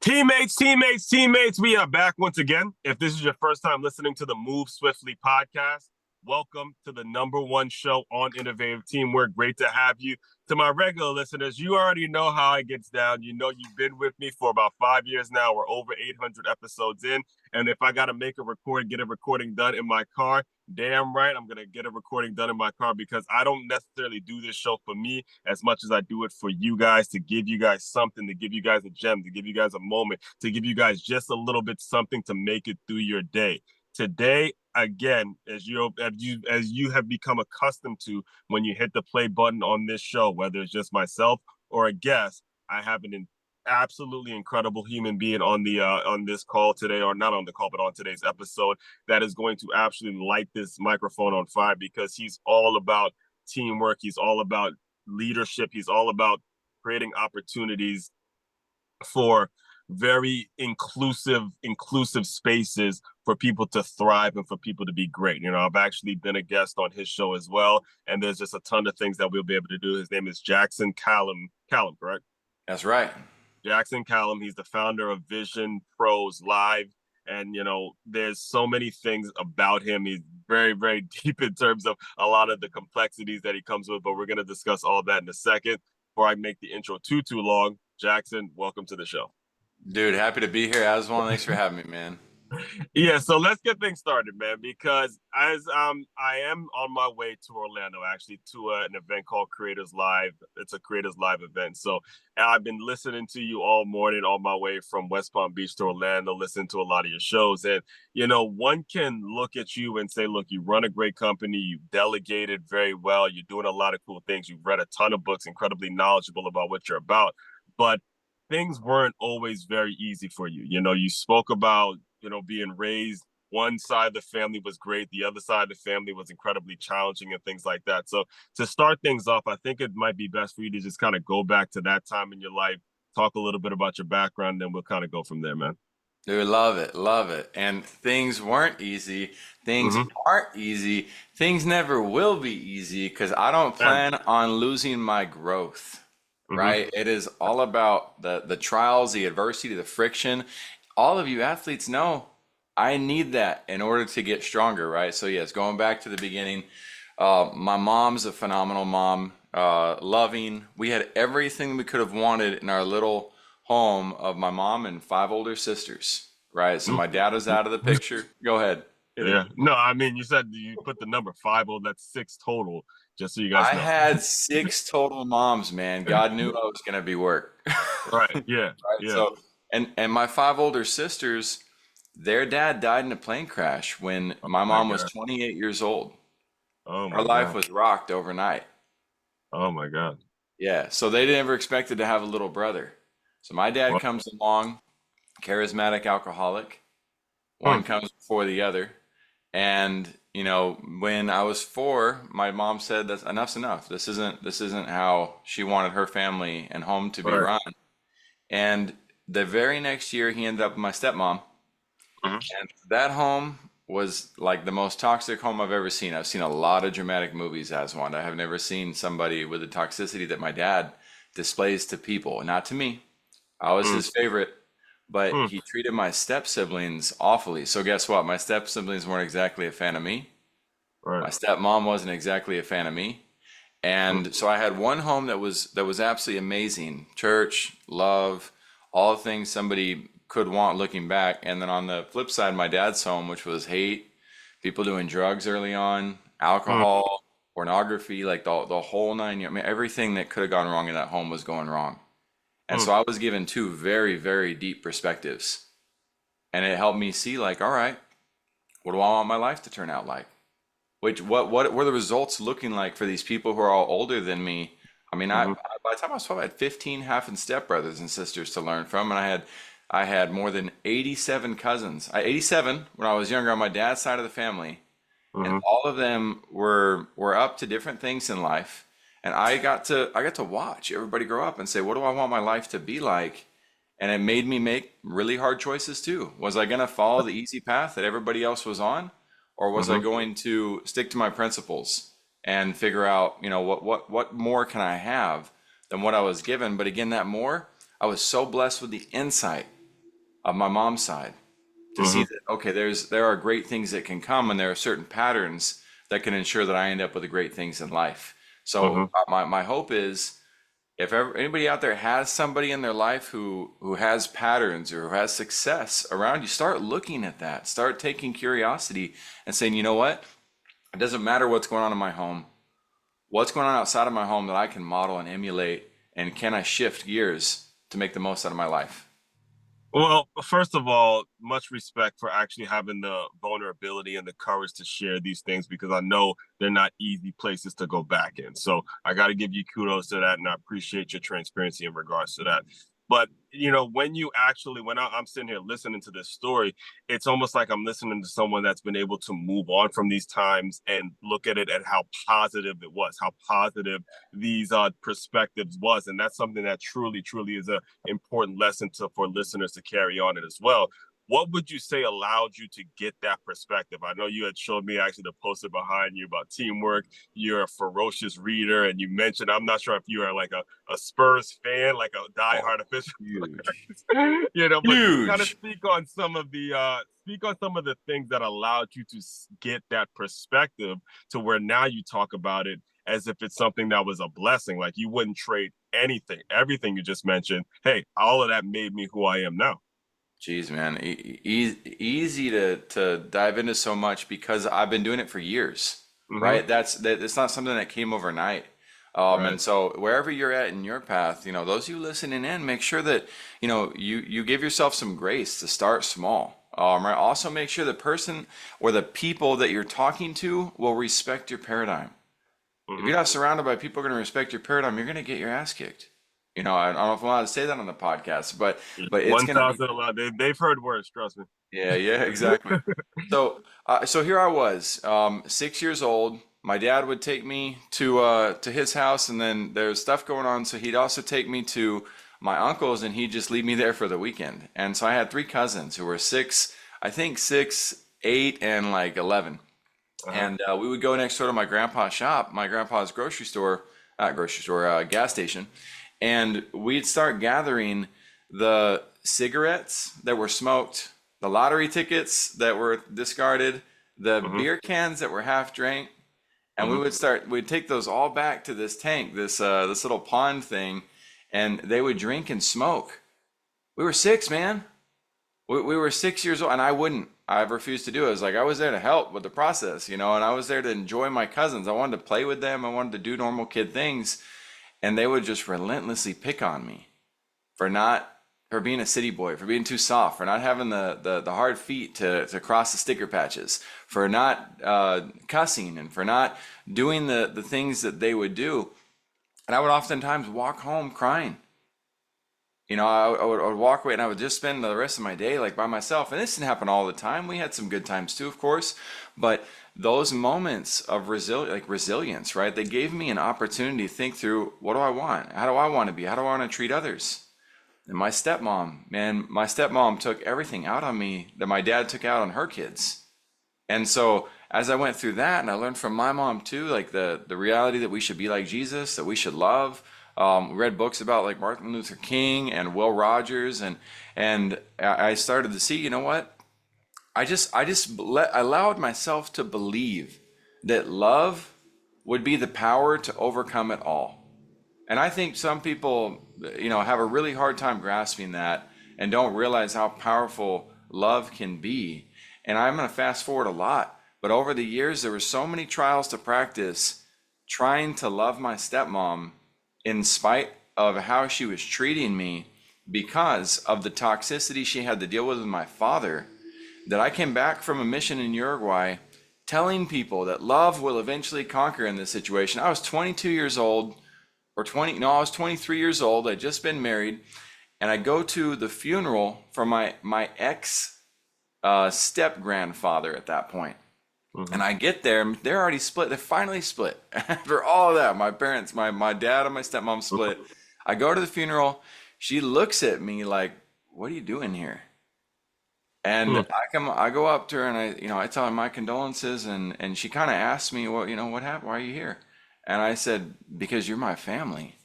Teammates, we are back once again. If this is your first time listening to the Move Swiftly podcast, welcome to the number one show on innovative teamwork. Great to have you. To my regular listeners, you already know how it gets down. You know you've been with me for about 5 years now. We're over 800 episodes in. And if I got to make a record, get a recording done in my car, damn right, I'm going to get a recording done in my car because I don't necessarily do this show for me as much as I do it for you guys, to give you guys something, to give you guys a gem, to give you guys a moment, to give you guys just a little bit something to make it through your day. Today, again, as you have become accustomed to when you hit the play button on this show, whether it's just myself or a guest, I have an absolutely incredible human being on this call today, or not on the call, but on today's episode, that is going to absolutely light this microphone on fire because he's all about teamwork. He's all about leadership. He's all about creating opportunities for very inclusive spaces for people to thrive and for people to be great. You know, I've actually been a guest on his show as well, and there's just a ton of things that we'll be able to do. His name is Jackson Calame. Calame, correct? That's right. Jackson Calame. He's the founder of Vision Pros Live. And, you know, there's so many things about him. He's very, very deep in terms of a lot of the complexities that he comes with, but we're going to discuss all that in a second. Before I make the intro too long, Jackson, welcome to the show. Dude, happy to be here. As well, thanks for having me, man. Yeah, so let's get things started, man, because as I am on my way to Orlando, actually, to an event called Creators Live. It's a Creators Live event. So I've been listening to you all morning on my way from West Palm Beach to Orlando, listening to a lot of your shows. And, you know, one can look at you and say, look, you run a great company, you've delegated very well, you're doing a lot of cool things, you've read a ton of books, incredibly knowledgeable about what you're about. But things weren't always very easy for you. You know, you spoke about, you know, being raised, one side of the family was great, the other side of the family was incredibly challenging and things like that. So to start things off, I think it might be best for you to just kind of go back to that time in your life, talk a little bit about your background, and we'll kind of go from there, man. Dude, love it, love it. And things weren't easy. Things Mm-hmm. aren't easy. Things never will be easy because I don't plan on losing my growth, Mm-hmm. right? It is all about the trials, the adversity, the friction. All of you athletes know I need that in order to get stronger, right? So yes, going back to the beginning, my mom's a phenomenal mom, loving. We had everything we could have wanted in our little home of my mom and five older sisters, right? So my dad was out of the picture. Go ahead. Hit it. Yeah. No, I mean, you said you put the number five, oh, that's six total, just so you guys I know. had six total moms, man. God knew I was gonna be work. Right. Yeah. Right. Yeah. So, and my five older sisters, their dad died in a plane crash when my My mom was God. 28 years old. Oh Her my life God. was rocked overnight. Oh my God. Yeah. So they never expected to have a little brother. So my dad Well, comes along, charismatic alcoholic. hmm. One comes before the other. And, you know, when I was four, my mom said that enough's enough. This isn't how she wanted her family and home to be Right. run. And the very next year, he ended up with my stepmom. Mhm. And that home was like the most toxic home I've ever seen. I've seen a lot of dramatic movies as one. I have never seen somebody with the toxicity that my dad displays to people, not to me. I was Mm, his favorite, but mm, he treated my step siblings awfully. So guess what? My step siblings weren't exactly a fan of me. right. My stepmom wasn't exactly a fan of me. Mm, And so I had one home that was absolutely amazing. Church, love, all the things somebody could want looking back. And then on the flip side, my dad's home, which was hate, people doing drugs early on, mm, alcohol, pornography, like the whole nine yards. I mean, everything that could have gone wrong in that home was going wrong. And mm, so I was given two very, very deep perspectives. And it helped me see, like, all right, what do I want my life to turn out like? What were the results looking like for these people who are all older than me? I mean, mhm. by the time I was 12, I had 15 half and step brothers and sisters to learn from, and I had more than 87 cousins. 87 when I was younger on my dad's side of the family, and Mhm. all of them were up to different things in life. And I got to watch everybody grow up and say, what do I want my life to be like? And it made me make really hard choices too. Was I going to follow the easy path that everybody else was on, or was I Mhm. going to stick to my principles and figure out, what more can I have than what I was given? But again, that more, I was so blessed with the insight of my mom's side to see Hmm. that, okay, there are great things that can come, and there are certain patterns that can ensure that I end up with the great things in life. So Hmm. my hope is, if anybody out there has somebody in their life who has patterns or who has success around you, start looking at that. Start taking curiosity and saying, you know what? It doesn't matter what's going on in my home. What's going on outside of my home that I can model and emulate, and can I shift gears to make the most out of my life? Well, first of all, much respect for actually having the vulnerability and the courage to share these things because I know they're not easy places to go back in. So I got to give you kudos to that, and I appreciate your transparency in regards to that. But when you actually, I'm sitting here listening to this story, it's almost like I'm listening to someone that's been able to move on from these times and look at it at how positive it was, how positive these perspectives was, and that's something that truly, truly is a important lesson for listeners to carry on it as well. What would you say allowed you to get that perspective? I know you had showed me actually the poster behind you about teamwork. You're a ferocious reader, and you mentioned, I'm not sure if you are like a Spurs fan, like a Oh, diehard official, huge, but kind of huge. speak on some of the things that allowed you to get that perspective to where now you talk about it as if it's something that was a blessing. Like you wouldn't trade anything, everything you just mentioned. Hey, all of that made me who I am now. Jeez, man, easy to dive into so much because I've been doing it for years, Hmm. right? It's not something that came overnight. Right. And so wherever you're at in your path, those of you listening in, make sure that, you give yourself some grace to start small. Right. Also make sure the person or the people that you're talking to will respect your paradigm. If Hmm. you're not surrounded by people who are going to respect your paradigm, you're going to get your ass kicked. I don't know if I'm allowed to say that on the podcast, but it's One going to be. thousand allowed. They've heard worse. Trust me. Yeah, exactly. So here I was, 6 years old. My dad would take me to his house, and then there's stuff going on. So he'd also take me to my uncle's, and he'd just leave me there for the weekend. And so I had three cousins who were six, I think 6, 8, and like 11. Uh-huh. And we would go next door to my grandpa's shop, my grandpa's grocery store, not grocery store, gas station, and we'd start gathering the cigarettes that were smoked, the lottery tickets that were discarded, the Hmm. beer cans that were half drank, and Hmm. we'd take those all back to this tank, this little pond thing, and they would drink and smoke. We were six, man. We were 6 years old, and I wouldn't. I refused to do it. It was like I was there to help with the process, and I was there to enjoy my cousins. I wanted to play with them. I wanted to do normal kid things, and they would just relentlessly pick on me for not for being a city boy, for being too soft, for not having the hard feet to cross the sticker patches, for not cussing, and for not doing the things that they would do. And I would oftentimes walk home crying. I would walk away, and I would just spend the rest of my day like by myself. And this didn't happen all the time. We had some good times too, of course. But those moments of resilience, right? They gave me an opportunity to think through, what do I want? How do I want to be? How do I want to treat others? And my stepmom, man, my stepmom took everything out on me that my dad took out on her kids. And so as I went through that, and I learned from my mom too, like the reality that we should be like Jesus, that we should love. We read books about like Martin Luther King and Will Rogers, and I started to see, you know what? I allowed myself to believe that love would be the power to overcome it all. And I think some people, have a really hard time grasping that and don't realize how powerful love can be. And I'm going to fast forward a lot, but over the years, there were so many trials to practice trying to love my stepmom in spite of how she was treating me because of the toxicity she had to deal with my father, that I came back from a mission in Uruguay telling people that love will eventually conquer in this situation. I was 22 years old, or 20, no, I was 23 years old. I'd just been married, and I go to the funeral for my ex step grandfather at that point. Hmm. And I get there, and they're already split. They finally split. After all of that, my parents, my dad and my stepmom split. I go to the funeral. She looks at me like, "What are you doing here?" And I go up to her, and I tell her my condolences, and she kind of asks me, "Well, what happened? Why are you here?" And I said, "Because you're my family,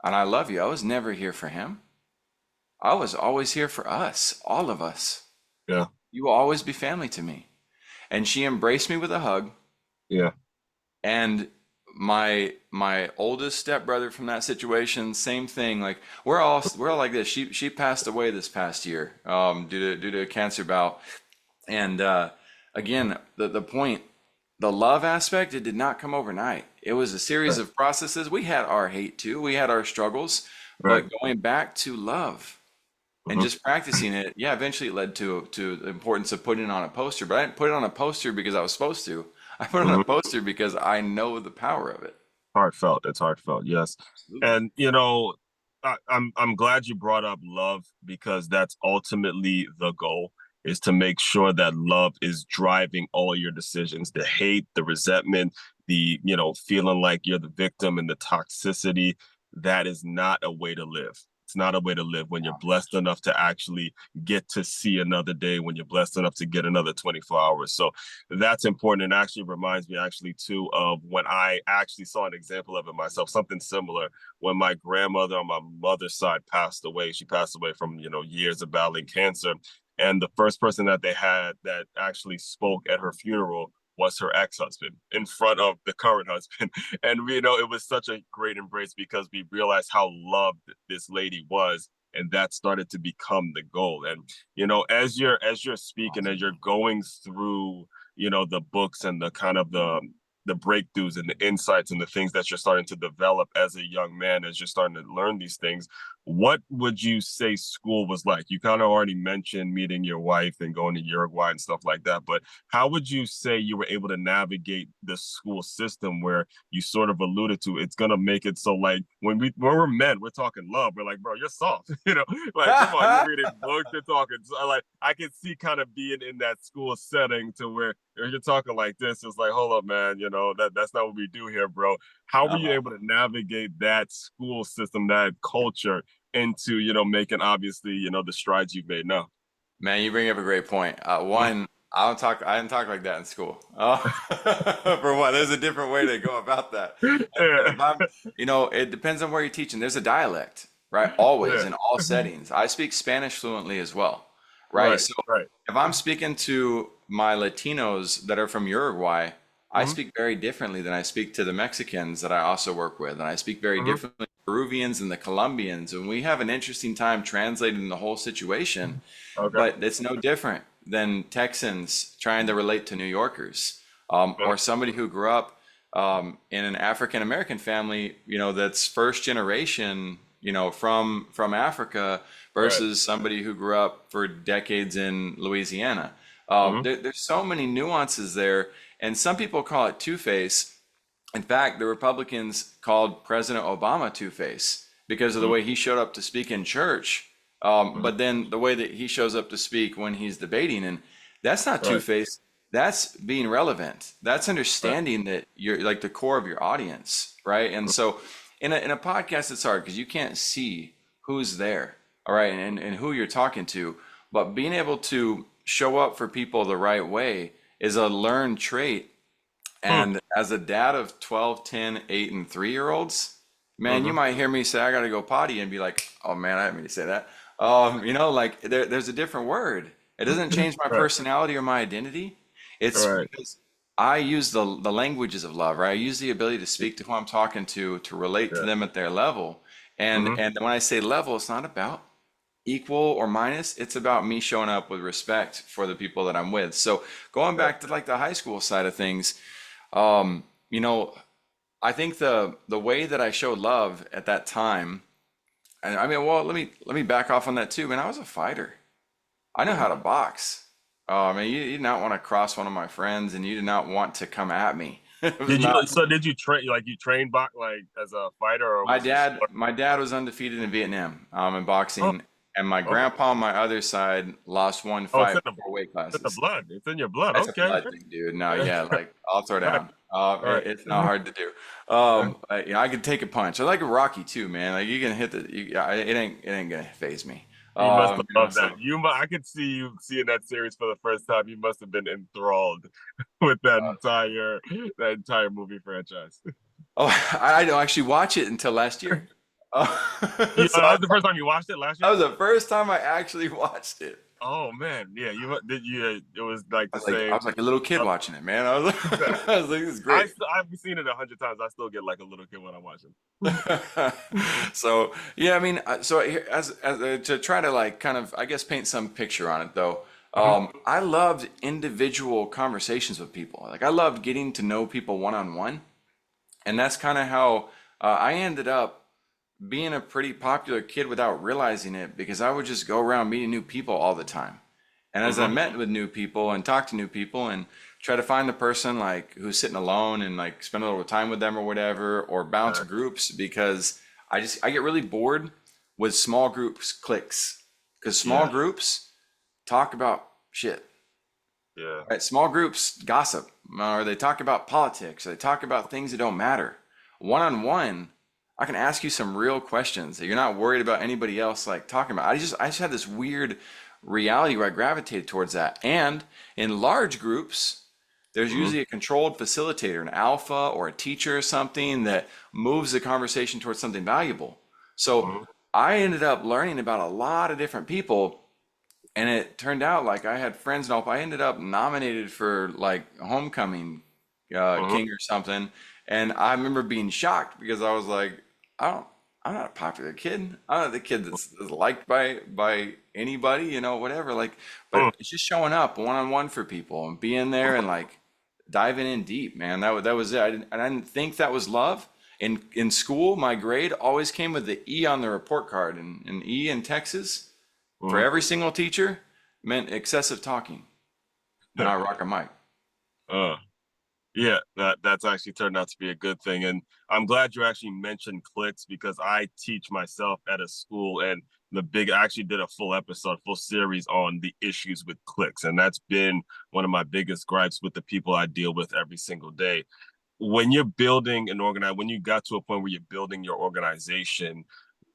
and I love you. I was never here for him. I was always here for us, all of us. Yeah. You will always be family to me. And she embraced me with a hug. Yeah. And my oldest stepbrother from that situation, same thing. Like we're all like this. She passed away this past year, due to a cancer bout. And again, the point, the love aspect, it did not come overnight. It was a series Right. of processes. We had our hate too. We had our struggles, Right. but going back to love and Hmm. just practicing it, yeah, eventually it led to the importance of putting it on a poster. But I didn't put it on a poster because I was supposed to. I put it on a Hmm. poster because I know the power of it. Heartfelt. It's heartfelt. Yes. Absolutely. And I'm glad you brought up love because that's ultimately the goal is to make sure that love is driving all your decisions. The hate, the resentment, the feeling like you're the victim and the toxicity, that is not a way to live. It's not a way to live when you're blessed enough to actually get to see another day, when you're blessed enough to get another 24 hours. So that's important. And actually reminds me actually too of when I actually saw an example of it myself, something similar when my grandmother on my mother's side passed away. She passed away from, years of battling cancer. And the first person that they had that actually spoke at her funeral was her ex-husband in front of the current husband. And it was such a great embrace because we realized how loved this lady was. And that started to become the goal. And as you're speaking, as Awesome. you're going through the books and the kind of the breakthroughs and the insights and the things that you're starting to develop as a young man, as you're starting to learn these things, what would you say school was like? You kind of already mentioned meeting your wife and going to Uruguay and stuff like that, but how would you say you were able to navigate the school system where you sort of alluded to it's gonna make it so like when we're men, we're talking love. We're like, bro, you're soft, like come on, you're reading books, you're talking. So, like I can see kind of being in that school setting to where you're talking like this. It's like, hold up, man, that's not what we do here, bro. How were you Uh, able to navigate that school system, that culture, into making obviously the strides you've made now? Man, you bring up a great point. One, I didn't talk like that in school. For one, there's a different way to go about that. And Yeah, if I'm, it depends on where you're teaching. There's a dialect, right? Always yeah, in all settings. I speak Spanish fluently as well, right? right, So right. if I'm speaking to my Latinos that are from Uruguay, I Hmm. speak very differently than I speak to the Mexicans that I also work with, and I speak very Hmm. differently to Peruvians and the Colombians, and we have an interesting time translating the whole situation. Okay. But it's no different than Texans trying to relate to New Yorkers, Yeah. or somebody who grew up in an African American family, that's first generation, from Africa Right. versus somebody who grew up for decades in Louisiana. Hmm. There's so many nuances there, and some people call it two-face. In fact, the Republicans called President Obama two-face because of the Hmm. way he showed up to speak in church, Hmm. but then the way that he shows up to speak when he's debating, and that's not Right. two-faced. That's being relevant. That's Right. understanding that you're like the core of your audience, right? And so, in a podcast, it's hard because you can't see who's there, all right, and who you're talking to. But being able to show up for people the right way is a learned trait, Hmm. and as a dad of 12, 10, 8, and 3-year-olds, man, you Hmm. might hear me say, I got to go potty and be like, oh man, I didn't mean to say that. Like there's a different word. It doesn't change my Right. personality or my identity. It's Right. because I use the languages of love, right? I use the ability to speak to who I'm talking to relate to Yeah. them at their level. And Hmm. and when I say level, it's not about equal or minus. It's about me showing up with respect for the people that I'm with. So going Right. back to like the high school side of things, um, you know, I think the way that I showed love at that time, and I mean, well, let me back off on that too, man. I was a fighter. I know how Hmm. to box. I mean, you did not want to cross one of my friends, and you did not want to come at me. It was Did you not. so did you train like you train box like as a fighter or My was you dad, my dad was undefeated in Vietnam, in oh, boxing, and my okay. grandpa on my other side lost one Oh, it's fight in the before weight it's in the classes. blood. It's in your blood. That's a Okay. blood thing, dude. No, Yeah. yeah, like I'll throw All right. down. All right. It's not hard to do. I could take a punch. I like a Rocky too, man. Like you can hit it ain't gonna phase me. You must have loved that. So I could see you seeing that series for the first time. You must have been enthralled with that entire movie franchise. oh, I don't actually watch it until last year. So That was the first time you watched it last that year? was the first time I actually watched it. Oh man, yeah, did you? It was like the I same. was like a little kid watching it, man. I was like, I was like, this is great. I've seen it 100 times. I still get like a little kid when I'm watching. So yeah, I mean, so as to try to like kind of, I guess, paint some picture on it though. Mhm. I loved individual conversations with people. Like I loved getting to know people one on one, and that's kind of how I ended up being a pretty popular kid without realizing it because I would just go around meeting new people all the time. And as I Mhm. met with new people and talked to new people and try to find the person like who's sitting alone and like spend a little time with them or whatever, or bounce Uh, groups because I get really bored with small groups cliques because small yeah, groups talk about shit. yeah. Right? Small groups gossip, or they talk about politics, or they talk about things that don't matter. One on one, I can ask you some real questions that you're not worried about anybody else like talking about. I just had this weird reality where I gravitated towards that. And in large groups, there's Mhm. usually a controlled facilitator, an alpha or a teacher or something that moves the conversation towards something valuable. So Mhm. I ended up learning about a lot of different people, and it turned out like I had friends and all. I ended up nominated for like homecoming Mhm. king or something, and I remember being shocked because I was like, I don't, I'm not a popular kid. I'm not the kid that's liked by anybody, whatever. Like, Mhm. but it's just showing up one on one for people and being there and like diving in deep, man. That was it. I didn't think that was love. In school, my grade always came with the E on the report card, and an E in Texas for Mhm. every single teacher meant excessive talking, and I rock a mic. Uh, yeah, that's actually turned out to be a good thing, and I'm glad you actually mentioned clicks because I teach myself at a school, and I actually did a full series on the issues with clicks, and that's been one of my biggest gripes with the people I deal with every single day. When you're building when you got to a point where you're building your organization,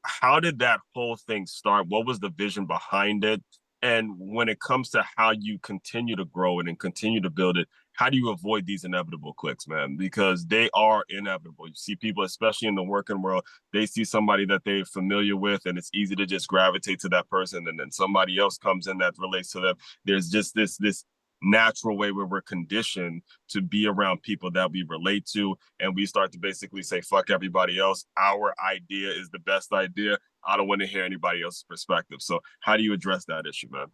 how did that whole thing start? What was the vision behind it? And when it comes to how you continue to grow it and continue to build it, how do you avoid these inevitable clicks, man? Because they are inevitable. You see people, especially in the working world, they see somebody that they're familiar with, and it's easy to just gravitate to that person. And then somebody else comes in that relates to them. There's just this natural way where we're conditioned to be around people that we relate to, and we start to basically say fuck everybody else, our idea is the best idea, I don't want to hear anybody else's perspective. So how do you address that issue, man?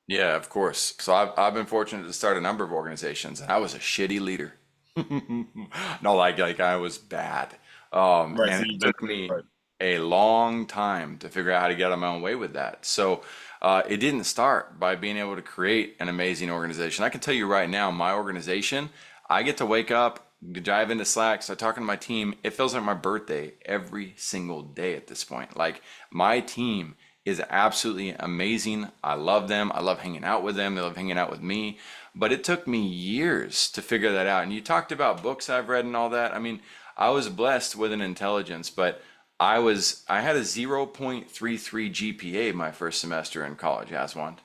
Yeah, of course. So I've been fortunate to start a number of organizations, and I was a shitty leader. No, like I was bad. Right, And so it you've been took me right. a long time to figure out how to get on my own way with that. So it didn't start by being able to create an amazing organization. I can tell you right now, my organization, I get to wake up, dive into Slack, start talking to my team. It feels like my birthday every single day at this point. Like my team is absolutely amazing. I love them. I love hanging out with them. They love hanging out with me. But it took me years to figure that out. And you talked about books I've read and all that. I mean, I was blessed with an intelligence, but I had a 0.33 GPA my first semester in college, Aswan.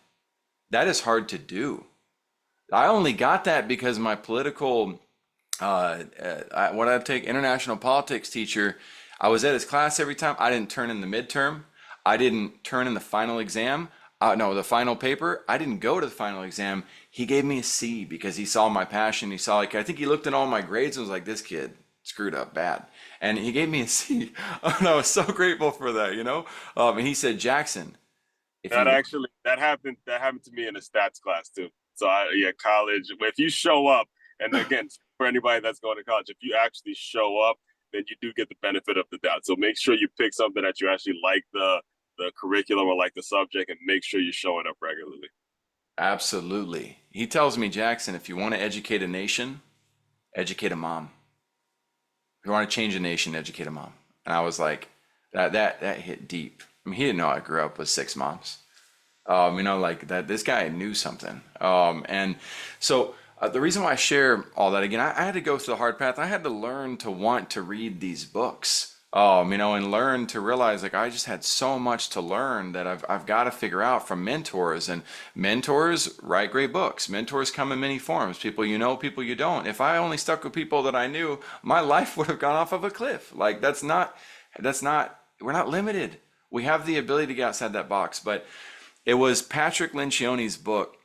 That is hard to do. I only got that because my political when I take international politics teacher, I was at his class every time. I didn't turn in the midterm. I didn't turn in the final exam. No, the final paper. I didn't go to the final exam. He gave me a C because he saw my passion. He saw like I think he looked at all my grades and was like, "This kid screwed up bad," and he gave me a C. And I was so grateful for that. And he said, "Jackson, if you That happened to me in a stats class too. So college, if you show up, and again, for anybody that's going to college, if you actually show up, then you do get the benefit of the doubt. So make sure you pick something that you actually like the curriculum or like the subject, and make sure you're showing up regularly. absolutely," he tells me, "Jackson, if you want to educate a nation, educate a mom. If you want to change a nation, educate a mom." And I was like, that hit deep. I mean, he didn't know I grew up with six moms. Like that. This guy knew something. And so the reason why I share all that again, I had to go through the hard path. I had to learn to want to read these books. And learn to realize like I just had so much to learn that I've got to figure out from mentors, and mentors write great books. Mentors come in many forms. People you know, people you don't. If I only stuck with people that I knew, my life would have gone off of a cliff. Like that's not we're not limited. We have the ability to get outside that box. But it was Patrick Lencioni's book,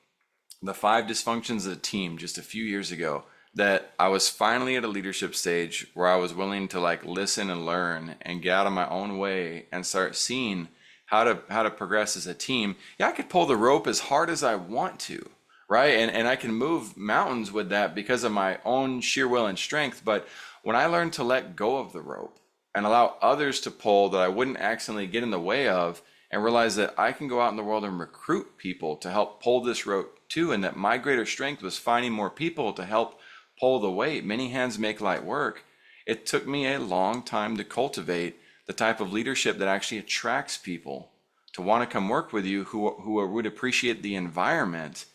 The Five Dysfunctions of a Team, just a few years ago, that I was finally at a leadership stage where I was willing to like listen and learn and get out of my own way and start seeing how to progress as a team. Yeah, I could pull the rope as hard as I want to, right? And I can move mountains with that because of my own sheer will and strength. But when I learned to let go of the rope and allow others to pull that I wouldn't accidentally get in the way of, and realize that I can go out in the world and recruit people to help pull this rope too, and that my greater strength was finding more people to help pull the weight. Many hands make light work. It took me a long time to cultivate the type of leadership that actually attracts people to want to come work with you who would appreciate the environment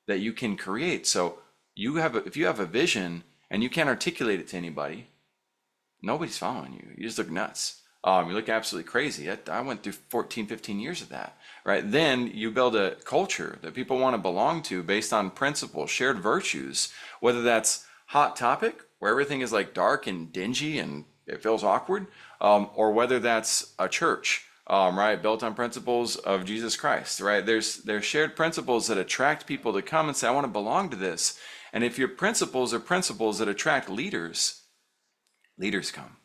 that you can create. So if you have a vision and you can't articulate it to anybody, nobody's following you. You just look nuts. You look absolutely crazy. I went through 14, 15 years of that, right? Then you build a culture that people want to belong to based on principles, shared virtues, whether that's hot topic, where everything is like dark and dingy and it feels awkward, or whether that's a church, right, built on principles of Jesus Christ, right? There's shared principles that attract people to come and say, I want to belong to this. And if your principles are principles that attract leaders, leaders come.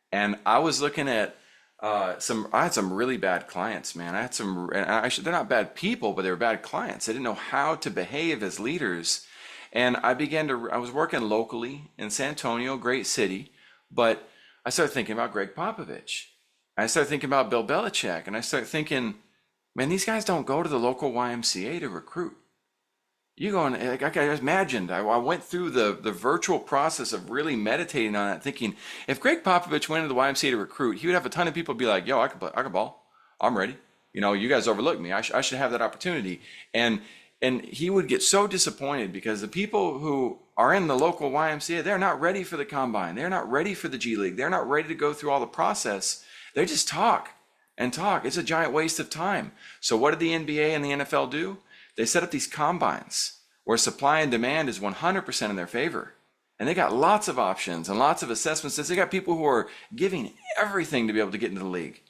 And I was looking at I had some really bad clients, man. I had some, and they're not bad people, but they were bad clients. They didn't know how to behave as leaders. And I was working locally in San Antonio, great city, but I started thinking about Greg Popovich. I started thinking about Bill Belichick, and I started thinking, man, these guys don't go to the local YMCA to recruit. You go and like I imagined, I went through the virtual process of really meditating on it, thinking if Greg Popovich went into the YMCA to recruit, he would have a ton of people be like, "Yo, I can ball, I'm ready. You know, you guys overlooked me. I should have that opportunity." And he would get so disappointed because the people who are in the local YMCA, they're not ready for the combine. They're not ready for the G League. They're not ready to go through all the process. They just talk and talk. It's a giant waste of time. So what did the NBA and the NFL do? They set up these combines where supply and demand is 100% in their favor. And they got lots of options and lots of assessments. They got people who are giving everything to be able to get into the league.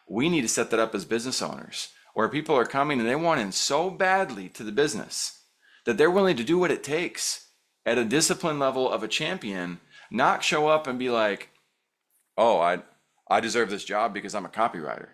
We need to set that up as business owners, where people are coming and they want in so badly to the business that they're willing to do what it takes at a discipline level of a champion, not show up and be like, oh, I deserve this job because I'm a copywriter.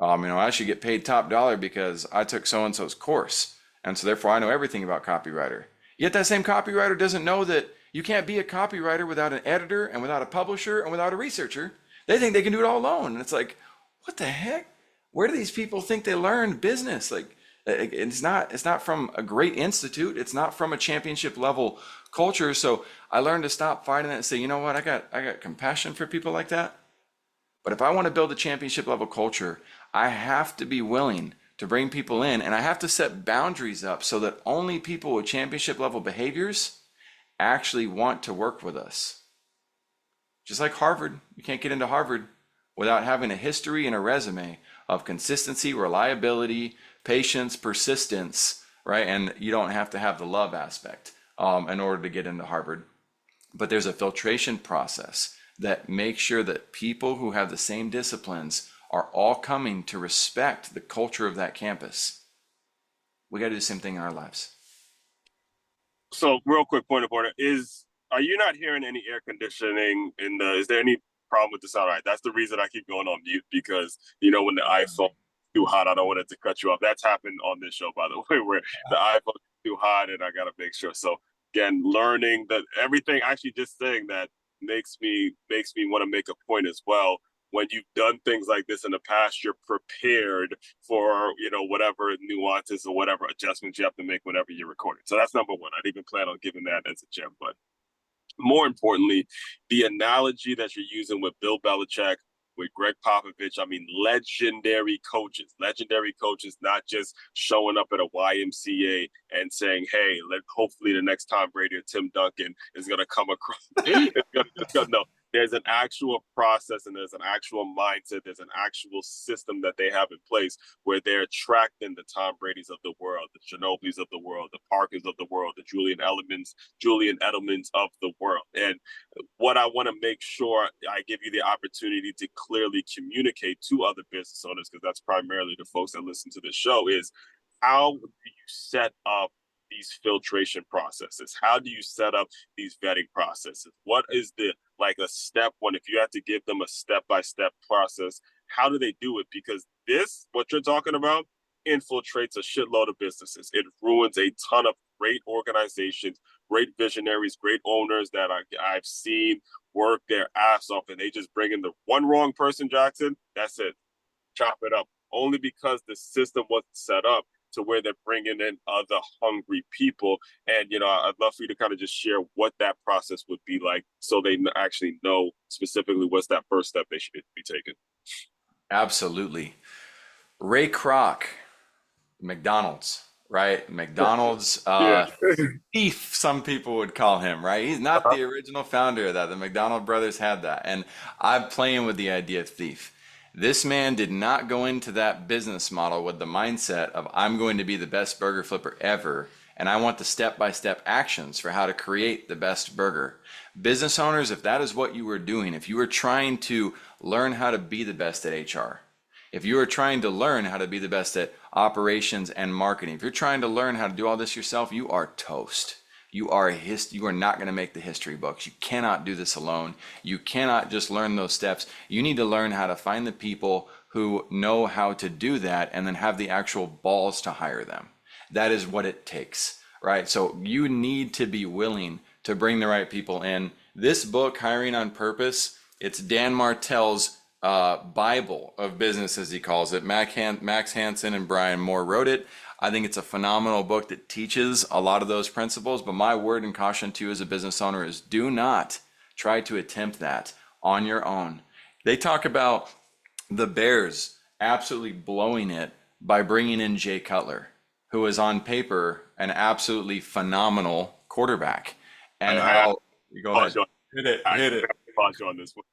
I should get paid top dollar because I took so-and-so's course. And so therefore I know everything about copywriter. Yet that same copywriter doesn't know that you can't be a copywriter without an editor and without a publisher and without a researcher. They think they can do it all alone. And it's like, what the heck? Where do these people think they learned business? Like, it's not from a great institute. It's not from a championship level culture. So I learned to stop fighting that and say, you know what? I got compassion for people like that. But if I want to build a championship level culture, I have to be willing to bring people in, and I have to set boundaries up so that only people with championship level behaviors actually want to work with us. Just like Harvard, you can't get into Harvard without having a history and a resume of consistency, reliability, patience, persistence, right? And you don't have to have the love aspect in order to get into Harvard. But there's a filtration process that makes sure that people who have the same disciplines are all coming to respect the culture of that campus. We got to do the same thing in our lives. So, real quick point of order are you not hearing any air conditioning is there any problem with the sound? All right, that's the reason I keep going on mute, because when the iPhone is too hot, I don't want it to cut you off. That's happened on this show, by the way, where the iPhone is too hot and I got to make sure. So again, learning that everything, actually just saying that makes me want to make a point as well. When you've done things like this in the past, you're prepared for, whatever nuances or whatever adjustments you have to make whenever you're recording. So that's number one. I didn't even plan on giving that as a gem, but more importantly, the analogy that you're using with Bill Belichick, with Greg Popovich, legendary coaches, not just showing up at a YMCA and saying, hey, hopefully the next time Brady or Tim Duncan is going to come across. No, there's an actual process and there's an actual mindset, there's an actual system that they have in place where they're attracting the Tom Brady's of the world, the Ginobili's of the world, the Parkers of the world, the Julian Edelmans of the world. And what I want to make sure I give you the opportunity to clearly communicate to other business owners, because that's primarily the folks that listen to the show, is how do you set up these filtration processes? How do you set up these vetting processes? What is the like a step one? If you have to give them a step-by-step process, how do they do it? Because this, what you're talking about, infiltrates a shitload of businesses. It ruins a ton of great organizations, great visionaries, great owners that I've seen work their ass off, and they just bring in the one wrong person, Jackson. That's it. Chop it up. Only because the system wasn't set up to where they're bringing in other hungry people. And, I'd love for you to kind of just share what that process would be like so they actually know specifically what's that first step they should be taking. Absolutely. Ray Kroc, McDonald's, right? McDonald's Yeah. thief, some people would call him, right? He's not the original founder of that. The McDonald brothers had that. And I'm playing with the idea of thief. This man did not go into that business model with the mindset of I'm going to be the best burger flipper ever, and I want the step-by-step actions for how to create the best burger. Business owners, if that is what you were doing, if you were trying to learn how to be the best at HR, if you are trying to learn how to be the best at operations and marketing, if you're trying to learn how to do all this yourself, you are toast. You are not going to make the history books. You cannot do this alone. You cannot just learn those steps. You need to learn how to find the people who know how to do that and then have the actual balls to hire them. That is what it takes, right? So you need to be willing to bring the right people in. This book, Hiring on Purpose, it's Dan Martell's Bible of business, as he calls it. Max Hansen and Brian Moore wrote it. I think it's a phenomenal book that teaches a lot of those principles, but my word and caution to you as a business owner is do not try to attempt that on your own. They talk about the Bears absolutely blowing it by bringing in Jay Cutler, who is on paper an absolutely phenomenal quarterback. And go ahead. Hit it. Pause you on this one.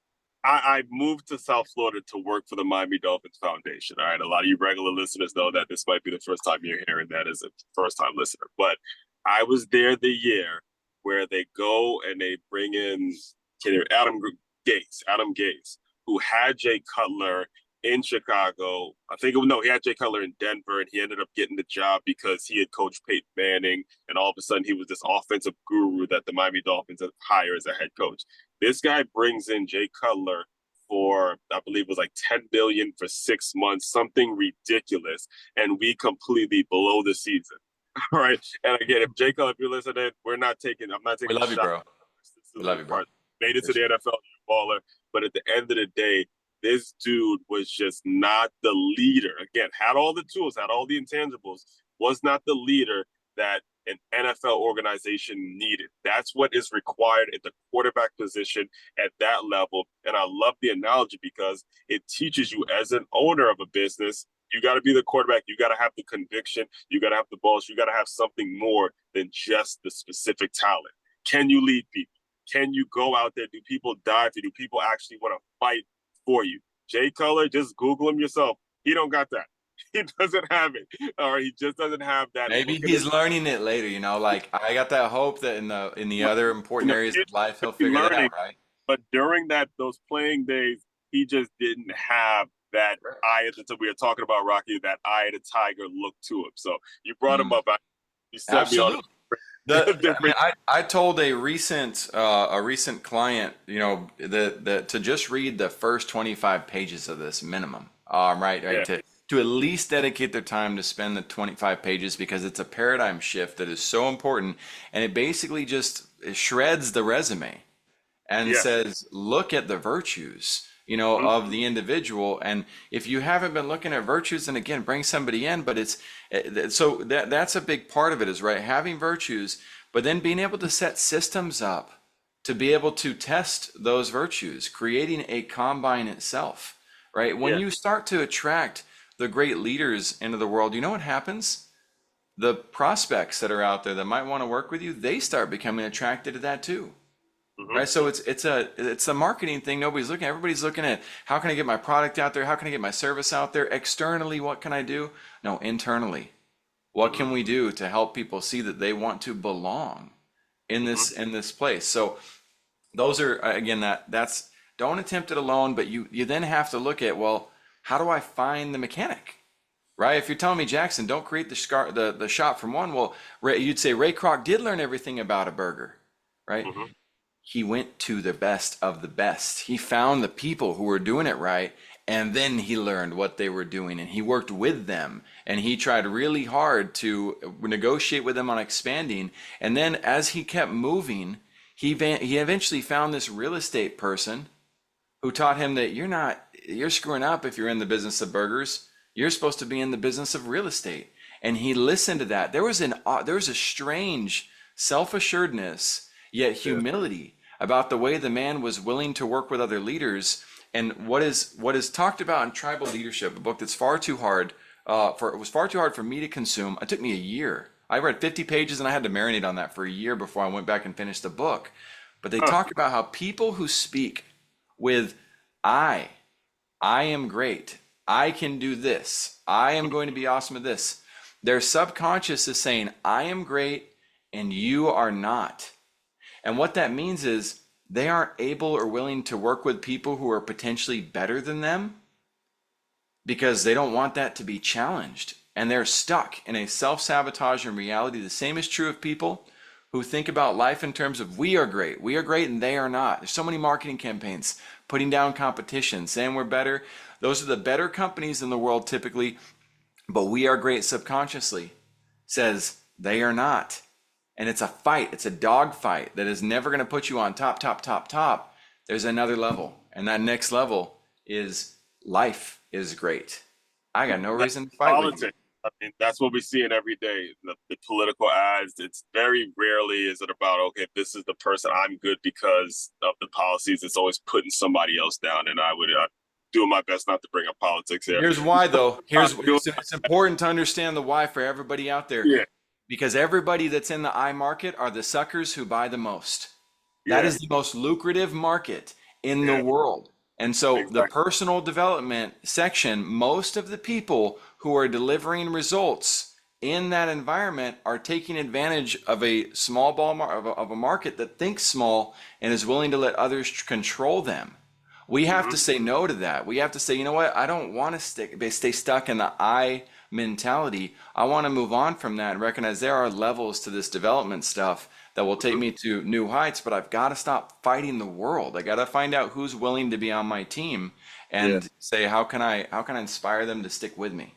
I moved to South Florida to work for the Miami Dolphins Foundation. All right. A lot of you regular listeners know that this might be the first time you're hearing that as a first time listener. But I was there the year where they go and they bring in Adam Gase, who had Jay Cutler in Chicago. He had Jay Cutler in Denver, and he ended up getting the job because he had coached Peyton Manning, and all of a sudden he was this offensive guru that the Miami Dolphins hire as a head coach. This guy brings in Jay Cutler for, I believe it was like $10 billion for 6 months, something ridiculous, and we completely blow the season. All right. And again, if Jay Cutler, if you're listening, I'm not taking we love you, bro. We love you, bro. Made it to the NFL, baller. But at the end of the day, this dude was just not the leader. Again, had all the tools, had all the intangibles, was not the leader that an NFL organization needed. That's what is required at the quarterback position at that level. And I love the analogy because it teaches you as an owner of a business, you got to be the quarterback. You got to have the conviction. You got to have the balls. You got to have something more than just the specific talent. Can you lead people? Can you go out there? Do people die for you? Do people actually want to fight for you? Jay Cutler, just Google him yourself. He don't got that. He doesn't have it. Or he just doesn't have that. Maybe he's learning it later, like I got that hope that in the other important areas of life he'll figure it out, right? But during those playing days, he just didn't have that eye at the we were talking about, Rocky, that eye of the tiger look to him. So you brought him up. You set Absolutely. I told a recent client, that to just read the first 25 pages of this minimum, right? Yeah. To at least dedicate their time to spend the 25 pages because it's a paradigm shift that is so important, and it basically just shreds the resume and says, look at the virtues, of the individual. And if you haven't been looking at virtues, then again, bring somebody in. But so that's a big part of it is, right, having virtues, but then being able to set systems up to be able to test those virtues, creating a combine itself, right? When you start to attract the great leaders into the world, you know what happens? The prospects that are out there that might want to work with you, they start becoming attracted to that too. Hmm. right? So it's a marketing thing. Nobody's looking. Everybody's looking at how can I get my product out there? How can I get my service out there? Externally, what can I do? No, internally. What Hmm. can we do to help people see that they want to belong Hmm. in this place? So those are again that's don't attempt it alone, but you then have to look at, well, how do I find the mechanic? Right? If you're telling me, Jackson, don't create the shot from one, well, you'd say Ray Kroc did learn everything about a burger, right? Hmm. He went to the best of the best. He found the people who were doing it right, and then he learned what they were doing, and he worked with them, and he tried really hard to negotiate with them on expanding. And then as he kept moving, he eventually found this real estate person who taught him that you're screwing up if you're in the business of burgers. You're supposed to be in the business of real estate. And he listened to that. There was a strange self-assuredness, yet Yeah. humility about the way the man was willing to work with other leaders. And what is talked about in Tribal Leadership, a book that's far too hard it was far too hard for me to consume. It took me a year. I read 50 pages and I had to marinate on that for a year before I went back and finished the book. But they Huh. talk about how people who speak with I, I am great. I can do this. I am going to be awesome at this. Their subconscious is saying, I am great and you are not. And what that means is they aren't able or willing to work with people who are potentially better than them because they don't want that to be challenged. And they're stuck in a self-sabotaging reality. The same is true of people who think about life in terms of we are great, and they are not. There's so many marketing campaigns putting down competition, saying we're better. Those are the better companies in the world typically, but we are great subconsciously says they are not. And it's a fight, it's a dog fight that is never going to put you on top, top, top, top. There's another level, and that next level is life is great. I got no That's reason to fight with you. politics. I mean, that's what we see in every day. The political ads. It's very rarely is it about, okay, this is the person I'm good because of the policies. It's always putting somebody else down, and I would do my best not to bring up politics here. Here's why, though. Not Here's doing it's important to understand the why for everybody out there, Yeah, because everybody that's in the I market are the suckers who buy the most. That yeah, is the most lucrative market in the yeah, world. And so the exactly. personal development section, most of the people who are delivering results in that environment are taking advantage of a small of a market that thinks small and is willing to let others control them. We have Hmm. to say no to that. We have to say, you know what? I don't want to stay stuck in the I mentality. I want to move on from that and recognize there are levels to this development stuff that will take Hmm. me to new heights, but I've got to stop fighting the world. I got to find out who's willing to be on my team Yeah. and say, how can I inspire them to stick with me?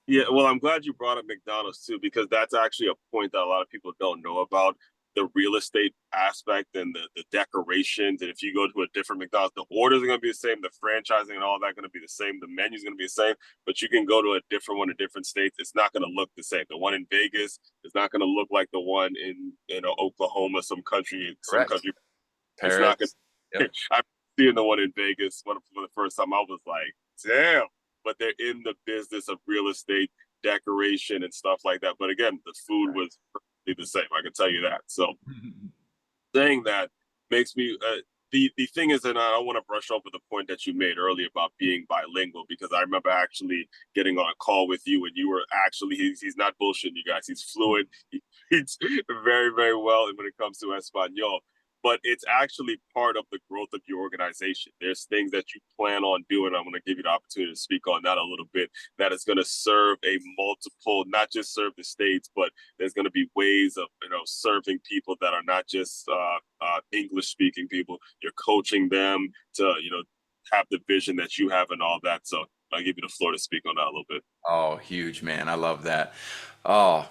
Yeah, well, I'm glad you brought up McDonald's too, because that's actually a point that a lot of people don't know about the real estate aspect and the decorations. And if you go to a different McDonald's, the orders are going to be the same, the franchising and all that going to be the same, the menu's going to be the same, but you can go to a different one in different states. It's not going to look the same. The one in Vegas is not going to look like the one in Oklahoma, some Correct. country. It's not going Paris. to. Yep. I'm seeing the one in Vegas for the first time. I was like, damn, but they're in the business of real estate decoration and stuff like that. But again, the food Right. was perfectly the same. I can tell you that. So saying that makes me the thing is, and I don't want to brush over the point that you made earlier about being bilingual, because I remember actually getting on a call with you and you were actually he's not bullshitting you guys. He's fluent. He's very very well when it comes to Espanol. But it's actually part of the growth of your organization. There's things that you plan on doing. I'm going to give you the opportunity to speak on that a little bit. That is going to serve a multiple, not just serve the states, but there's going to be ways of serving people that are not just English speaking people. You're coaching them to have the vision that you have and all that. So I'll give you the floor to speak on that a little bit. Oh, huge, man. I love that. Oh,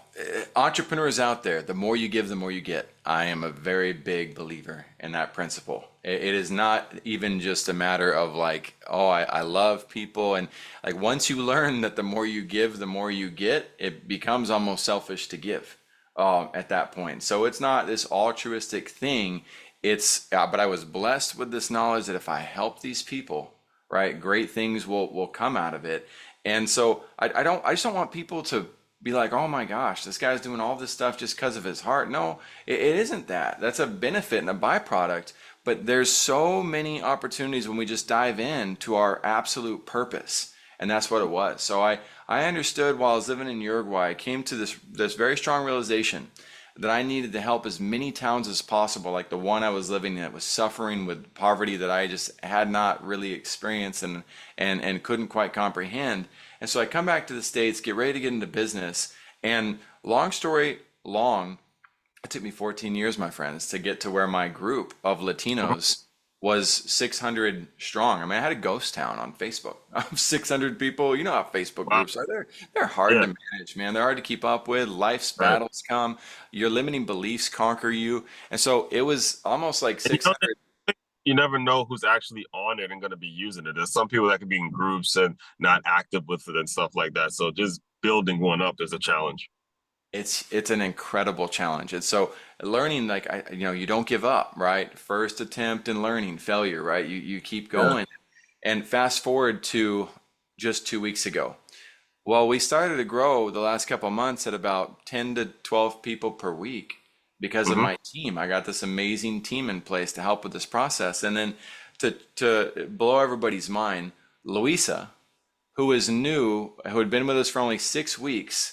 entrepreneurs out there, the more you give, the more you get. I am a very big believer in that principle. It is not even just a matter of like, oh, I love people. And like once you learn that the more you give, the more you get, it becomes almost selfish to give at that point. So it's not this altruistic thing. But I was blessed with this knowledge that if I help these people, right, great things will come out of it. And so I just don't want people to be like, oh my gosh, this guy's doing all this stuff just because of his heart. No, it isn't that. That's a benefit and a byproduct. But there's so many opportunities when we just dive in to our absolute purpose. And that's what it was. So I understood while I was living in Uruguay, I came to this very strong realization that I needed to help as many towns as possible, like the one I was living in that was suffering with poverty that I just had not really experienced and couldn't quite comprehend. And so I come back to the States, get ready to get into business, and long story long, it took me 14 years, my friends, to get to where my group of Latinos was 600 strong. I mean, I had a ghost town on Facebook of 600 people. You know how Facebook Wow. groups are. They're hard Yeah. to manage, man. They're hard to keep up with. Life's Right. battles come. Your limiting beliefs conquer you. And so it was almost like And 600. you never know who's actually on it and going to be using it. There's some people that can be in groups and not active with it and stuff like that. So just building one up is a challenge. It's an incredible challenge. And so learning, like you don't give up, right? First attempt in learning, failure, right? You keep Yeah. going. And fast forward to just 2 weeks ago. Well, we started to grow the last couple of months at about 10 to 12 people per week because of Hmm. my team. I got this amazing team in place to help with this process. And then to blow everybody's mind, Louisa, who is new, who had been with us for only 6 weeks,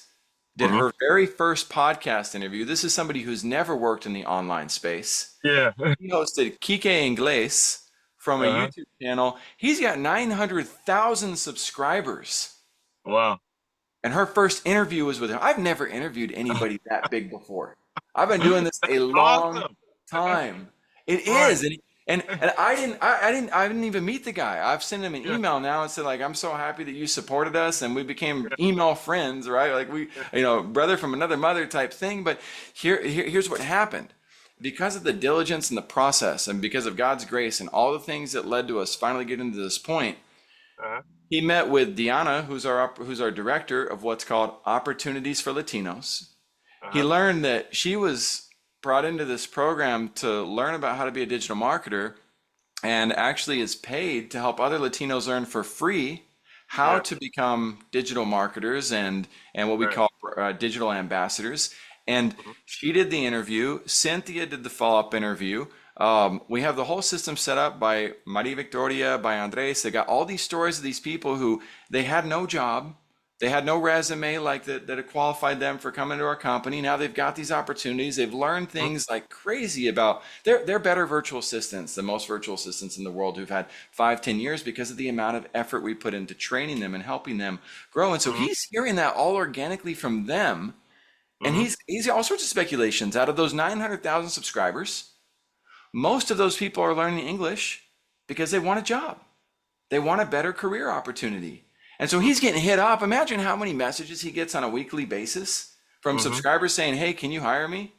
did Hmm. her very first podcast interview. This is somebody who's never worked in the online space. Yeah. He hosted Kike Inglés from a Uh-huh. YouTube channel. He's got 900,000 subscribers. Wow. And her first interview was with him. I've never interviewed anybody that big before. I've been doing this a long Awesome. time. It Right. is. And I didn't even meet the guy. I've sent him an Yeah. email now and said, like, I'm so happy that you supported us and we became email friends, right? Like brother from another mother type thing. But here's what happened. Because of the diligence and the process and because of God's grace and all the things that led to us finally getting to this point, Uh-huh. he met with Diana, who's our director of what's called Opportunities for Latinos. He Uh-huh. learned that she was brought into this program to learn about how to be a digital marketer and actually is paid to help other Latinos learn for free how Yeah. to become digital marketers and what we Right. call digital ambassadors. And Mhm. she did the interview. Cynthia did the follow-up interview. We have the whole system set up by Maria Victoria, by Andres. They got all these stories of these people who they had no job. They had no resume like that had qualified them for coming to our company. Now they've got these opportunities. They've learned Mhm. things like crazy about they're better virtual assistants than most virtual assistants in the world who've had 5, 10 years because of the amount of effort we put into training them and helping them grow. And so Mhm. he's hearing that all organically from them. And Mhm. he's all sorts of speculations out of those 900,000 subscribers. Most of those people are learning English because they want a job. They want a better career opportunity. And so he's getting hit up. Imagine how many messages he gets on a weekly basis from Mhm. subscribers saying, "Hey, can you hire me?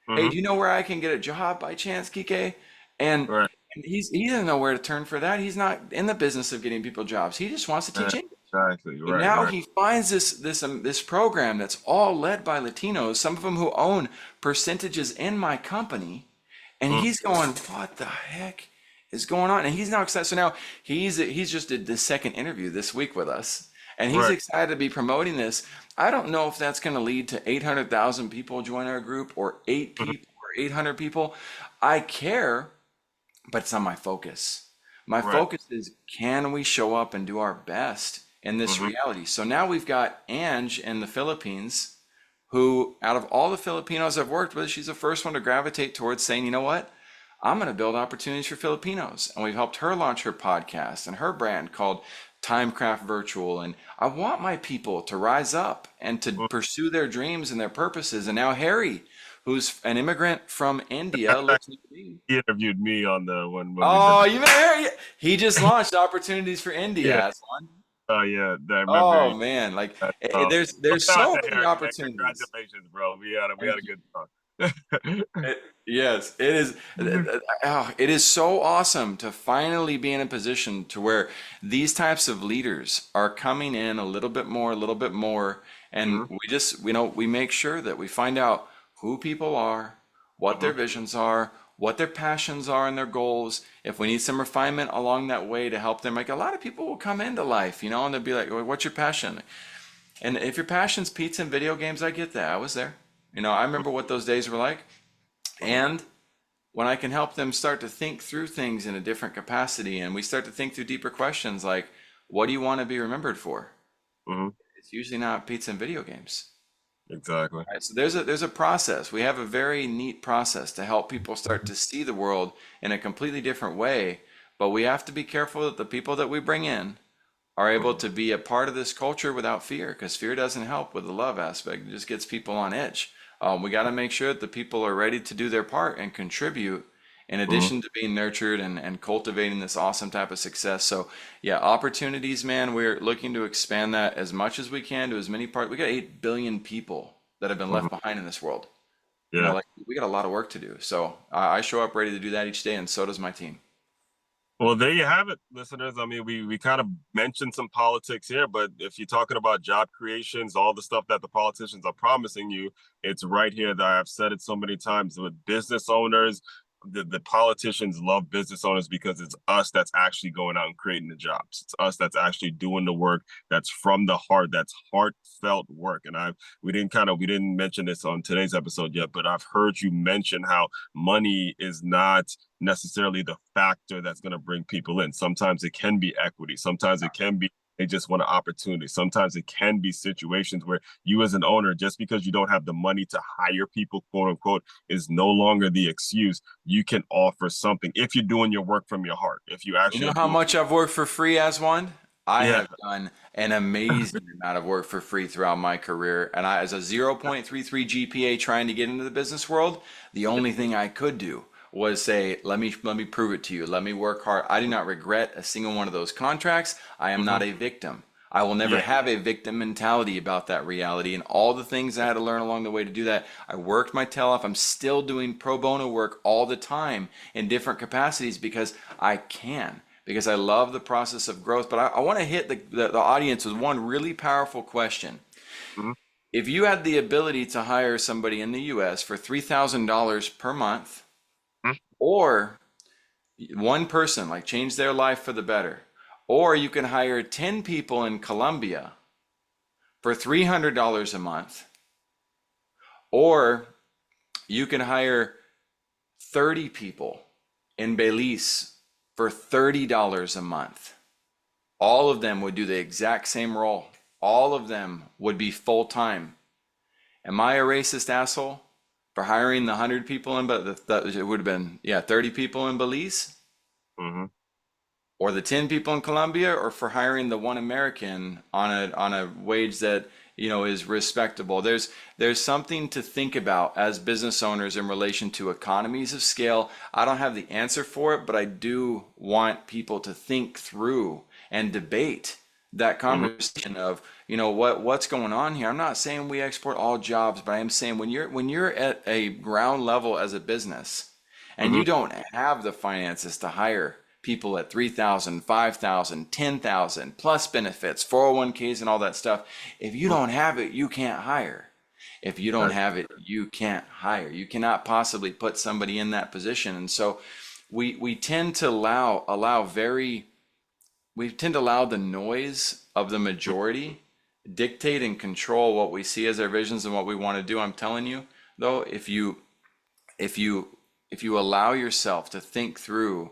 Hey, Mhm. do you know where I can get a job by chance, Kike?" And Right. he doesn't know where to turn for that. He's not in the business of getting people jobs. He just wants to teach English. Exactly. And Right. now Right. he finds this program that's all led by Latinos, some of them who own percentages in my company, and Mhm. he's going, "What the heck is going on?" And he's now excited. So now he's just did the second interview this week with us, and he's Right. excited to be promoting this. I don't know if that's going to lead to 800,000 people join our group or eight Mhm. people or 800 people. I care, but it's not my focus. My Right. focus is, can we show up and do our best in this Mhm. reality? So now we've got Ange in the Philippines, who, out of all the Filipinos I've worked with, she's the first one to gravitate towards saying, you know what? I'm going to build opportunities for Filipinos. And we've helped her launch her podcast and her brand called Timecraft Virtual. And I want my people to rise up and to Mhm. pursue their dreams and their purposes. And now Harry, who's an immigrant from India, lives in me. He interviewed me on the when we did Oh, the. you met Harry? He just launched Opportunities for India. Yeah. That's one. Oh yeah. I remember. Oh man, like That. there's Shout out so to many Harry, man. opportunities. Congratulations, bro. We had Thank a you. good talk. Yes, it is. It is so awesome to finally be in a position to where these types of leaders are coming in a little bit more, and Mhm. we make sure that we find out who people are, what their Mhm. visions are, what their passions are and their goals. If we need some refinement along that way to help them, like a lot of people will come into life, and they'll be like, "Well, what's your passion?" And if your passion's pizza and video games, I get that. I was there. I remember what those days were like. And when I can help them start to think through things in a different capacity, and we start to think through deeper questions like, what do you want to be remembered for? Hmm. It's usually not pizza and video games. Exactly. Right, so there's a process. We have a very neat process to help people start to see the world in a completely different way, but we have to be careful that the people that we bring in are able Hmm. to be a part of this culture without fear, because fear doesn't help with the love aspect. It just gets people on edge. We got to make sure that the people are ready to do their part and contribute in Hmm. addition to being nurtured and cultivating this awesome type of success. So yeah, opportunities, man, we're looking to expand that as much as we can to as many parts. We got 8 billion people that have been left Hmm. behind in this world. Yeah. Like we got a lot of work to do. So I show up ready to do that each day, and so does my team. Well, there you have it, listeners. I mean, we kind of mentioned some politics here, but if you're talking about job creations, all the stuff that the politicians are promising you, it's right here that I've said it so many times with business owners. The politicians love business owners because it's us that's actually going out and creating the jobs. It's us that's actually doing the work that's from the heart, that's heartfelt work. And we didn't mention this on today's episode yet, but I've heard you mention how money is not necessarily the factor that's going to bring people in. Sometimes it can be equity. Sometimes it can be they just want an opportunity. Sometimes it can be situations where you as an owner, just because you don't have the money to hire people, quote unquote, is no longer the excuse. You can offer something if you're doing your work from your heart. If you You actually know are how doing, much I've worked for free as one? I yeah. have done an amazing amount of work for free throughout my career. And as a 0.33 GPA trying to get into the business world, the only thing I could do was say, let me prove it to you. Let me work hard. I do not regret a single one of those contracts. I am Mm-hmm. not a victim. I will never Yeah. have a victim mentality about that reality and all the things I had to learn along the way to do that. I worked my tail off. I'm still doing pro bono work all the time in different capacities because I can, because I love the process of growth. But I want to hit the audience with one really powerful question. Mm-hmm. If you had the ability to hire somebody in the US for $3,000 per month, or one person, like change their life for the better, or you can hire 10 people in Colombia for $300 a month, or you can hire 30 people in Belize for $30 a month. All of them would do the exact same role. All of them would be full time. Am I a racist asshole for hiring the 100 people in, but it would have been, yeah, 30 people in Belize? Mm-hmm. Or the 10 people in Colombia, or for hiring the one American on a wage that is respectable. There's something to think about as business owners in relation to economies of scale. I don't have the answer for it, but I do want people to think through and debate that Mm-hmm. conversation of what's going on here. I'm not saying we export all jobs, but I am saying when you're at a ground level as a business and Mm-hmm. you don't have the finances to hire people at 3,000, 5,000, 10,000 plus benefits, 401ks and all that stuff. If you don't have it, you can't hire. If you don't have it, you can't hire. You cannot possibly put somebody in that position. And so we tend to allow the noise of the majority dictate and control what we see as our visions and what we want to do. I'm telling you, though, if you if you allow yourself to think through,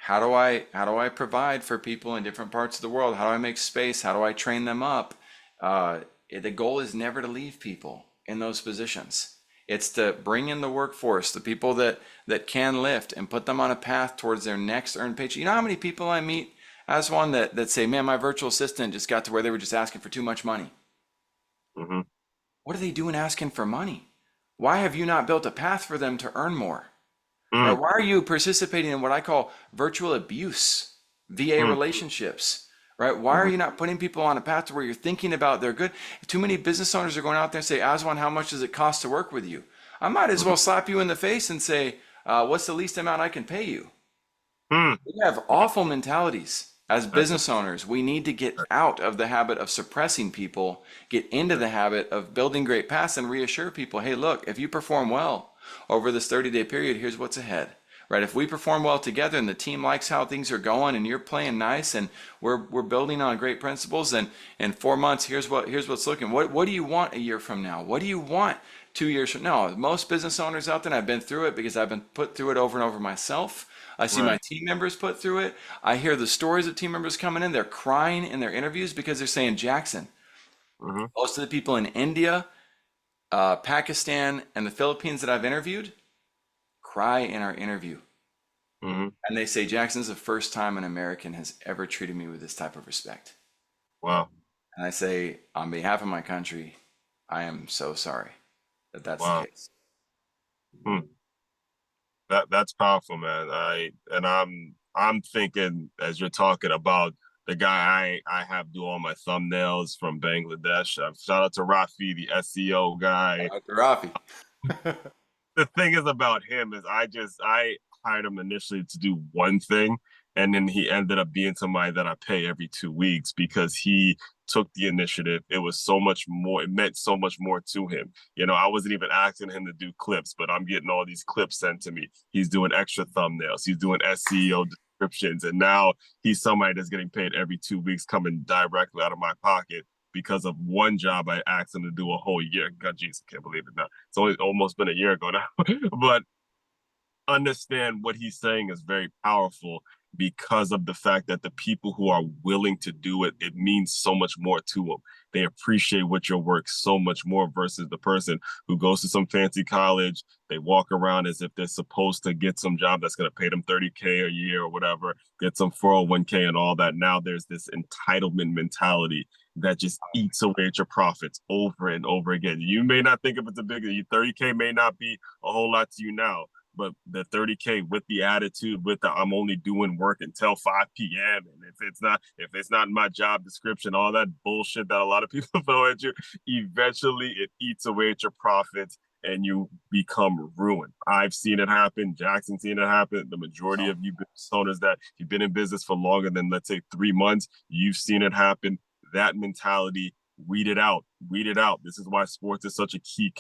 how do I provide for people in different parts of the world? How do I make space? How do I train them up? The goal is never to leave people in those positions. It's to bring in the workforce, the people that can lift, and put them on a path towards their next earned paycheck. You know how many people I meet as one that say, "Man, my virtual assistant just got to where they were just asking for too much money." Mm-hmm. What are they doing asking for money? Why have you not built a path for them to earn more? Right? Mm-hmm. Why are you participating in what I call virtual abuse, VA relationships? Right? Why are Mm-hmm. you not putting people on a path to where you're thinking about their good? Too many business owners are going out there and say, Aswan, how much does it cost to work with you? I might as well slap you in the face and say, what's the least amount I can pay you? Mm-hmm. We have awful mentalities as That's it. business owners. We need to get out of the habit of suppressing people, get into the habit of building great paths and reassure people, hey, look, if you perform well over this 30-day period, here's what's ahead. right? If we perform well together and the team likes how things are going and you're playing nice and we're building on great principles, and in 4 months, here's what's looking. What do you want a year from now? What do you want 2 years from now? Most business owners out there, and I've been through it because I've been put through it over and over myself. I see my Right. team members put through it. I hear the stories of team members coming in. They're crying in their interviews because they're saying, Jackson, Mm-hmm. most of the people in India, Pakistan, and the Philippines that I've interviewed cry in our interview. Mm-hmm. And they say, Jackson's the first time an American has ever treated me with this type of respect. Wow. And I say, on behalf of my country, I am so sorry that that's the Wow. case. Hmm. That's powerful, man. I'm thinking as you're talking about the guy I have do all my thumbnails from Bangladesh. Shout out to Rafi, the SEO guy. Rafi. The thing is about him is I hired him initially to do one thing, and then he ended up being somebody that I pay every 2 weeks because he took the initiative. It was so much more, it meant so much more to him. I wasn't even asking him to do clips, but I'm getting all these clips sent to me. He's doing extra thumbnails, he's doing SEO descriptions, and now he's somebody that's getting paid every 2 weeks coming directly out of my pocket because of one job I asked him to do a whole year. God, jeez, I can't believe it now. It's only almost been a year ago now. But understand what he's saying is very powerful because of the fact that the people who are willing to do it, it means so much more to them. They appreciate what your work so much more versus the person who goes to some fancy college. They walk around as if they're supposed to get some job that's going to pay them 30K a year or whatever, get some 401K and all that. Now there's this entitlement mentality that just eats away at your profits over and over again. You may not think if it's a big, 30K may not be a whole lot to you now, but the 30K with the attitude, with the I'm only doing work until 5 p.m. and if it's not in my job description, all that bullshit that a lot of people throw at you, eventually it eats away at your profits and you become ruined. I've seen it happen. Jackson's seen it happen. The majority of you business owners that you've been in business for longer than, let's say, 3 months, you've seen it happen. That mentality, weed it out. Weed it out. This is why sports is such a key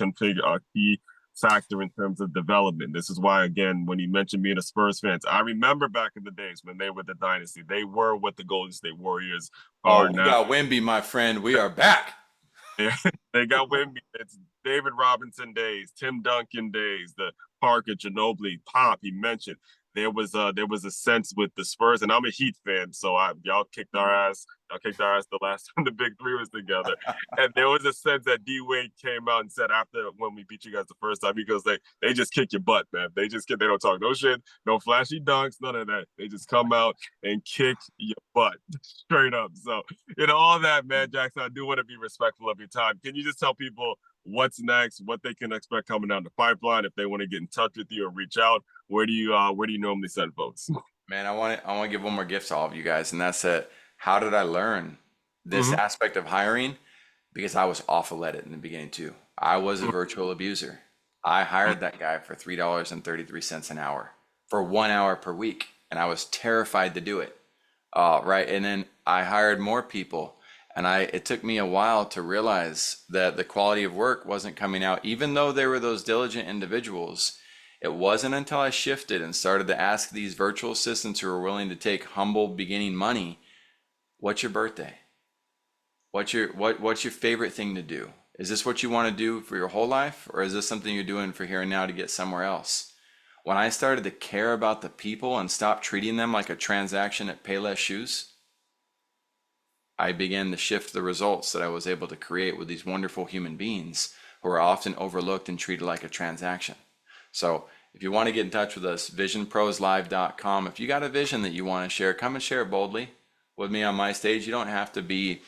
factor in terms of development. This is why, again, when you mentioned being a Spurs fans, I remember back in the days when they were the dynasty. They were what the Golden State Warriors Oh, are we now. got Wemby, my friend. We are back. They got Wemby. It's David Robinson days, Tim Duncan days, the Parker, Ginobili, Pop. He mentioned there was a sense with the Spurs, and I'm a Heat fan, so y'all kicked our ass. Y'all kicked our ass the last time the Big Three was together, and there was a sense that D Wade came out and said after when we beat you guys the first time, because they just kick your butt, man. They don't talk no shit, no flashy dunks, none of that. They just come out and kick your butt straight up. So all that, man, Jackson, I do want to be respectful of your time. Can you just tell people what's next, what they can expect coming down the pipeline, if they want to get in touch with you or reach out? Where do you normally send folks? Man, I want to give one more gift to all of you guys, and that's it. How did I learn this Mm-hmm. aspect of hiring? Because I was awful at it in the beginning too. I was a virtual abuser. I hired that guy for $3.33 an hour for 1 hour per week, and I was terrified to do it. Right, and then I hired more people, and it took me a while to realize that the quality of work wasn't coming out, even though there were those diligent individuals. It wasn't until I shifted and started to ask these virtual assistants who were willing to take humble beginning money, what's your birthday? What's your favorite thing to do? Is this what you want to do for your whole life, or is this something you're doing for here and now to get somewhere else? When I started to care about the people and stop treating them like a transaction at Payless Shoes, I began to shift the results that I was able to create with these wonderful human beings who are often overlooked and treated like a transaction. So if you want to get in touch with us, visionproslive.com. If you got a vision that you want to share, come and share it boldly with me on my stage. You don't have to be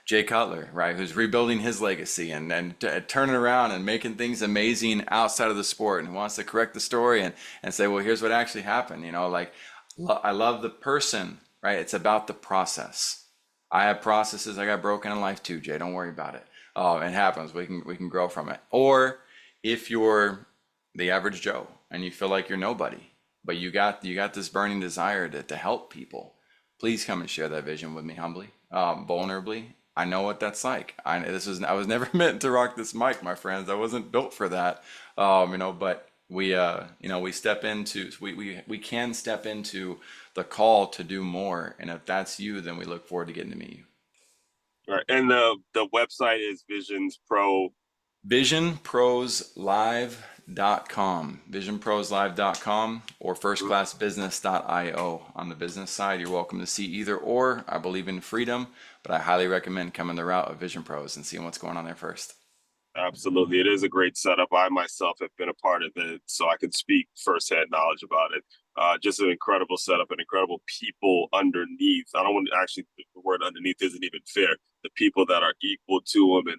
Jay Cutler, right, who's rebuilding his legacy and turning around and making things amazing outside of the sport, and wants to correct the story and say, well, here's what actually happened. I love the person, right? It's about the process. I have processes. I got broken in life too, Jay. Don't worry about it. It happens. We can grow from it. Or if you're the average Joe and you feel like you're nobody, but you got this burning desire to help people, please come and share that vision with me humbly, vulnerably. I know what that's like. I was never meant to rock this mic, my friends. I wasn't built for that. But We step into we can step into the call to do more, and if that's you, then we look forward to getting to meet you. Right. And the website is Visions Pro. visionproslive.com, visionproslive.com, or firstclassbusiness.io. On the business side, you're welcome to see either or. I believe in freedom, but I highly recommend coming the route of Vision Pros and seeing what's going on there first. Absolutely. It is a great setup. I myself have been a part of it, so I can speak firsthand knowledge about it. Just an incredible setup and incredible people underneath. I don't want to actually, the word underneath isn't even fair. The people that are equal to him, and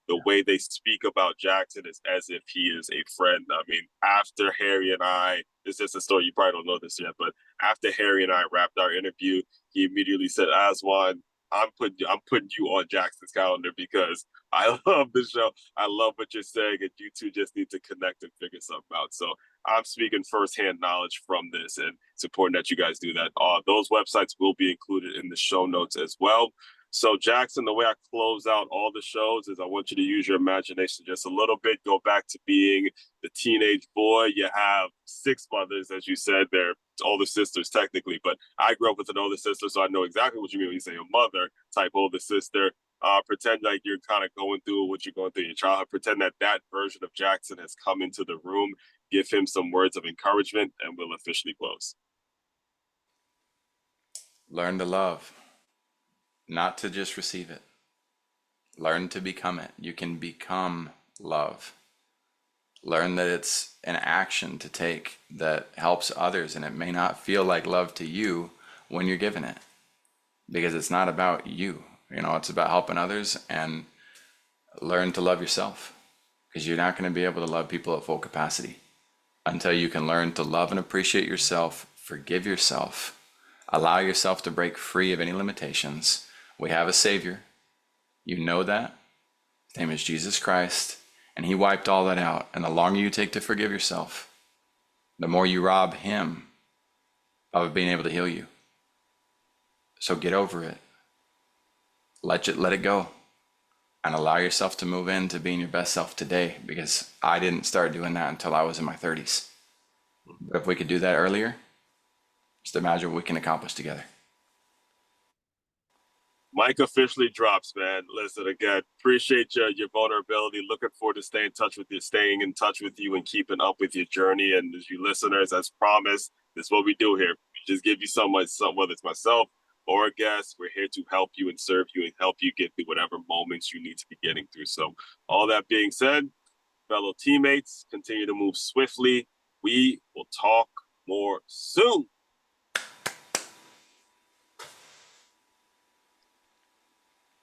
the way they speak about Jackson is as if he is a friend. I mean, after Harry and I, it's just a story, you probably don't know this yet, but after Harry and I wrapped our interview, he immediately said, Aswan, I'm putting you on Jackson's calendar because I love the show. I love what you're saying, and you two just need to connect and figure something out. So I'm speaking firsthand knowledge from this, and it's important that you guys do that. Those websites will be included in the show notes as well. So Jackson, the way I close out all the shows is I want you to use your imagination just a little bit. Go back to being the teenage boy. You have six mothers, as you said. They're older sisters technically, but I grew up with an older sister, so I know exactly what you mean when you say a mother type older sister. Pretend like you're kind of going through what you're going through in your childhood. Pretend that that version of Jackson has come into the room. Give him some words of encouragement, and we'll officially close. Learn to love, not to just receive it. Learn to become it. You can become love. Learn that it's an action to take that helps others, and it may not feel like love to you when you're giving it, because it's not about you. It's about helping others. And learn to love yourself, because you're not going to be able to love people at full capacity until you can learn to love and appreciate yourself, forgive yourself, allow yourself to break free of any limitations. We have a Savior. You know that. His name is Jesus Christ, and he wiped all that out. And the longer you take to forgive yourself, the more you rob him of being able to heal you. So get over it. Let it go, and allow yourself to move into being your best self today, because I didn't start doing that until I was in my 30s. But if we could do that earlier, just imagine what we can accomplish together. Mike officially drops, man. Listen, again, appreciate your vulnerability. Looking forward to staying in touch with you and keeping up with your journey. And as you listeners, as promised, this is what we do here. We just give you some, whether it's myself or a guest, we're here to help you and serve you and help you get through whatever moments you need to be getting through. So all that being said, fellow teammates, continue to move swiftly. We will talk more soon.